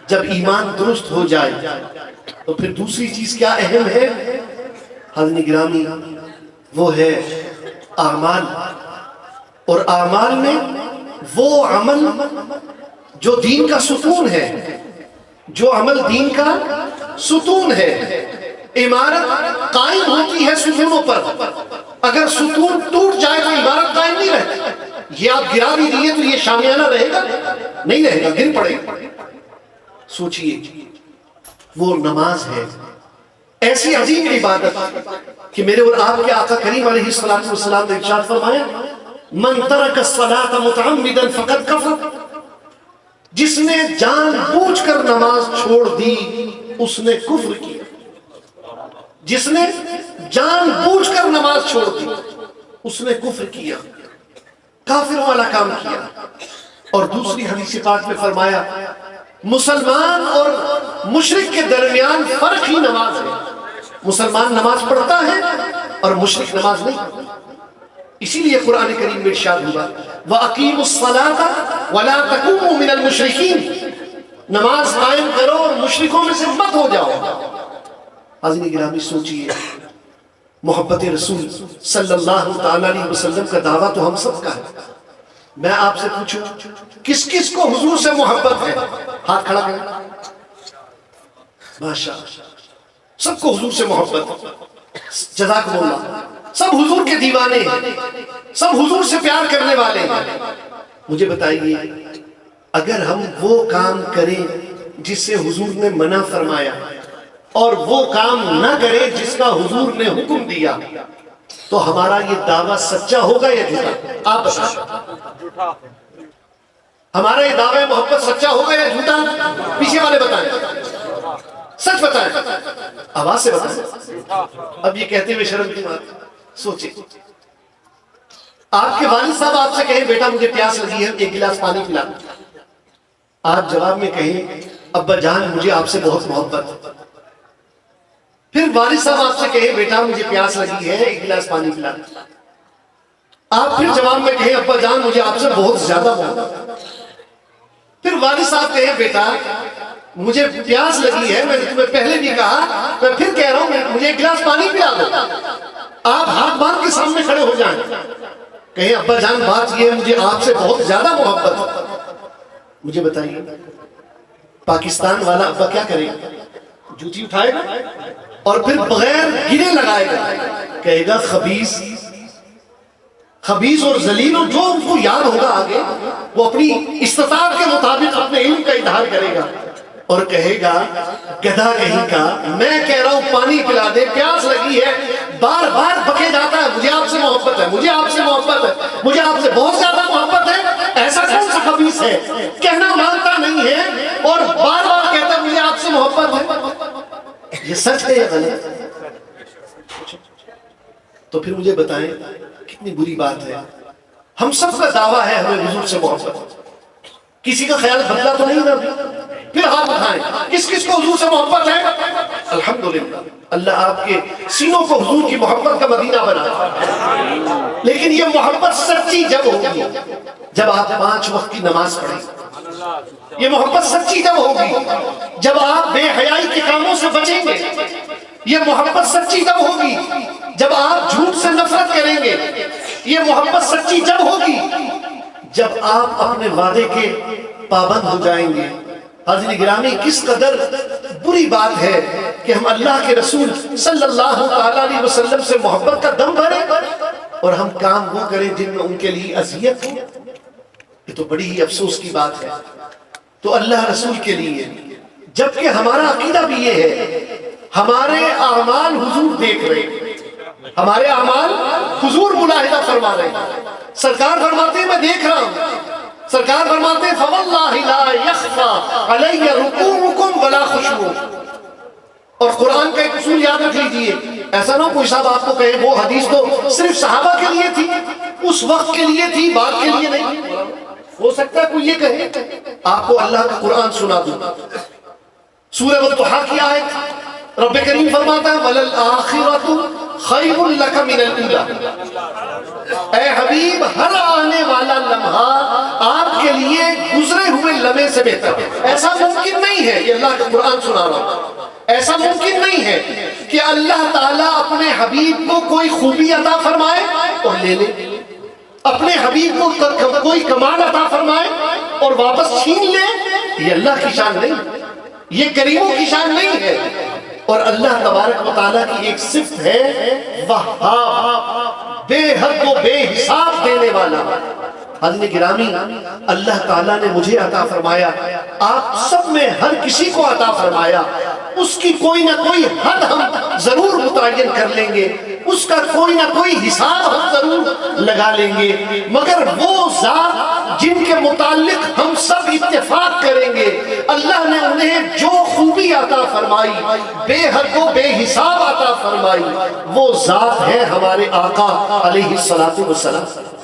جب ایمان درست ہو جائے تو پھر دوسری چیز کیا اہم ہے حاضرین گرامی؟ وہ ہے اعمال. اور اعمال میں وہ عمل جو دین کا ستون ہے، جو عمل دین کا ستون ہے. عمارت قائم ہوتی ہے ستونوں پر، اگر ستون ٹوٹ جائے تو عمارت قائم نہیں رہتی. یہ آپ گرا بھی دیے تو یہ شامیانہ رہے گا؟ نہیں رہے گا، گر پڑے گا. سوچئے وہ نماز ہے، ایسی عظیم عبادت کہ میرے اور آپ کے آقا کریم علیہ السلام نے ارشاد فرمایا من ترک الصلاة متعمدا فقد کفر. جس نے جان بوجھ کر نماز چھوڑ دی اس نے کفر کیا. جس نے جان بوجھ کر نماز چھوڑ دی اس نے کفر کیا، کافر والا کام کیا. اور دوسری حدیث پاک میں فرمایا مسلمان اور مشرک کے درمیان فرق ہی نماز ہے. مسلمان نماز پڑھتا ہے اور مشرک نماز نہیں پڑھتا. اسی لیے قرآن کریم میں ارشاد ہوا وَأَقِيمُوا الصَّلَاةَ وَلَا تَكُونُوا مِنَ الْمُشْرِكِينَ. نماز قائم کرو اور مشرکوں میں سے مت ہو جاؤ. حاضرین گرامی سوچئے محبت رسول صلی اللہ تعالیٰ علیہ وسلم کا دعویٰ تو ہم سب کا ہے. میں آپ سے پوچھوں کس کس کو حضور سے محبت ہے؟ ہاتھ کھڑا کریں. ماشاءاللہ سب کو حضور سے محبت. جزاکم اللہ. سب حضور کے دیوانے ہیں، سب حضور سے پیار کرنے والے ہیں. مجھے بتائیے اگر ہم وہ کام کریں جس سے حضور نے منع فرمایا اور وہ کام نہ کرے جس کا حضور نے حکم دیا تو ہمارا یہ دعویٰ سچا ہوگا یا جھوٹا؟ آپ بتائیں. ہمارا یہ دعویٰ محبت سچا ہوگا یا جھوٹا؟ پیچھے والے بتائیں، سچ بتائیں، آواز سے بتائیں. اب یہ کہتے ہوئے شرم کی بات. سوچیں آپ کے والد صاحب آپ سے کہیں بیٹا مجھے پیاس لگی ہے ایک گلاس پانی پلا. آپ جواب میں کہیں ابا جان مجھے آپ سے بہت محبت. پھر والد صاحب آپ سے کہیں بیٹا مجھے پیاس لگی ہے ایک گلاس پانی پلا. آپ پھر جواب میں کہیں ابا جان مجھے آپ سے بہت زیادہ محبت. پھر والد صاحب کہیں بیٹا مجھے پیاس لگی ہے، میں نے تمہیں پہلے بھی کہا، میں پھر کہہ رہا ہوں مجھے ایک گلاس پانی پلا دو. آپ ہاتھ باندھ کے سامنے کھڑے ہو جائیں، کہیں ابا جان بات یہ ہے مجھے آپ سے بہت زیادہ محبت. مجھے بتائیے پاکستان والا ابا کیا کرے گا؟ جوتی اٹھائے گا اور پھر بغیر گرے لگائے گا، کہے گا خبیث اور ذلیل. اور جو ان کو یاد ہوگا آگے وہ اپنی استطاعت کے مطابق اپنے علم کا اظہار کرے گا اور کہے گا گدھا کہیں کا میں کہہ رہا ہوں پانی پلا دے، پیاس لگی ہے، بار بار بکے جاتا ہے مجھے آپ سے محبت ہے، مجھے آپ سے محبت ہے، مجھے آپ سے بہت زیادہ محبت ہے. ایسا کون سا خبیث ہے کہنا مانتا نہیں ہے اور بار بار کہتا ہے مجھے آپ سے محبت ہے؟ یہ سچ ہے یا غلط؟ تو پھر مجھے بتائیں کتنی بری بات ہے. ہم سب کا دعویٰ ہے ہمیں حضور سے محبت. کسی کا خیال بدلا تو نہیں نا؟ پھر ہاتھ اٹھائیں کس کس کو حضور سے محبت ہے؟ الحمدللہ اللہ آپ کے سینوں کو حضور کی محبت کا مدینہ بنا. لیکن یہ محبت سچی جب ہوگی جب آپ 5 وقت کی نماز پڑھیں. یہ محبت سچی جب ہوگی جب آپ بے حیائی کے کاموں سے بچیں گے. یہ محبت سچی جب ہوگی جب آپ جھوٹ سے نفرت کریں گے. یہ محبت سچی جب ہوگی جب آپ اپنے وعدے کے پابند ہو جائیں گے. حاضرین گرامی کس قدر بری بات ہے کہ ہم اللہ کے رسول صلی اللہ علیہ وسلم سے محبت کا دم بھریں اور ہم کام وہ کریں جن میں ان کے لیے اذیت ہو. یہ تو بڑی ہی افسوس کی بات ہے. تو اللہ رسول کے لیے جبکہ ہمارا عقیدہ بھی یہ ہے ہمارے اعمال حضور دیکھ رہے ہیں، ہمارے اعمال حضور ملاحظہ فرما رہے ہیں. سرکار فرماتے ہیں میں دیکھ رہا ہوں. سرکار فرماتے ہیں فواللہ لا یخفى علی رکوعکم ولا خشوع. اور قرآن کا ایک اصول یاد رکھ لیجئے، ایسا نہ کوئی صاحب آپ کو کہے وہ حدیث تو صرف صحابہ کے لیے تھی، اس وقت کے لیے تھی، بعد کے لیے نہیں. ہو سکتا ہے کوئی یہ کہے آپ کو اللہ کا قرآن سنا دوں. سورہ والضحیٰ کی آیت رب کریم فرماتا ہے وَلَلْآخِرَةُ خَيْرٌ لَكَ مِنَ الْأُولَىٰ. اے حبیب ہر آنے والا لمحہ آپ کے لیے گزرے ہوئے لمحے سے بہتر ہے. ایسا ممکن نہیں ہے اللہ کا قرآن سنا رہا ہوں، ایسا ممکن نہیں ہے کہ اللہ تعالیٰ اپنے حبیب کو کوئی خوبی عطا فرمائے اور لے لے، اپنے حبیب کو کوئی کمال عطا فرمائے اور واپس چھین لے۔ یہ اللہ کی شان نہیں، یہ کریموں کی شان نہیں ہے۔ اور اللہ تبارک و تعالیٰ کی ایک صفت ہے وہاب، بے حد و بے حساب دینے والا۔ حضرت گرامی، اللہ تعالیٰ نے مجھے عطا فرمایا، آپ سب میں ہر کسی کو عطا فرمایا، اس کی کوئی نہ کوئی حد ہم ضرور متعین کر لیں گے، اس کا کوئی نہ کوئی حساب ہم ضرور لگا لیں گے، مگر وہ ذات جن کے متعلق ہم سب اتفاق کریں گے اللہ نے انہیں جو خوبی عطا فرمائی، بے حد و بے حساب عطا فرمائی، وہ ذات ہے ہمارے آقا علیہ الصلوۃ والسلام۔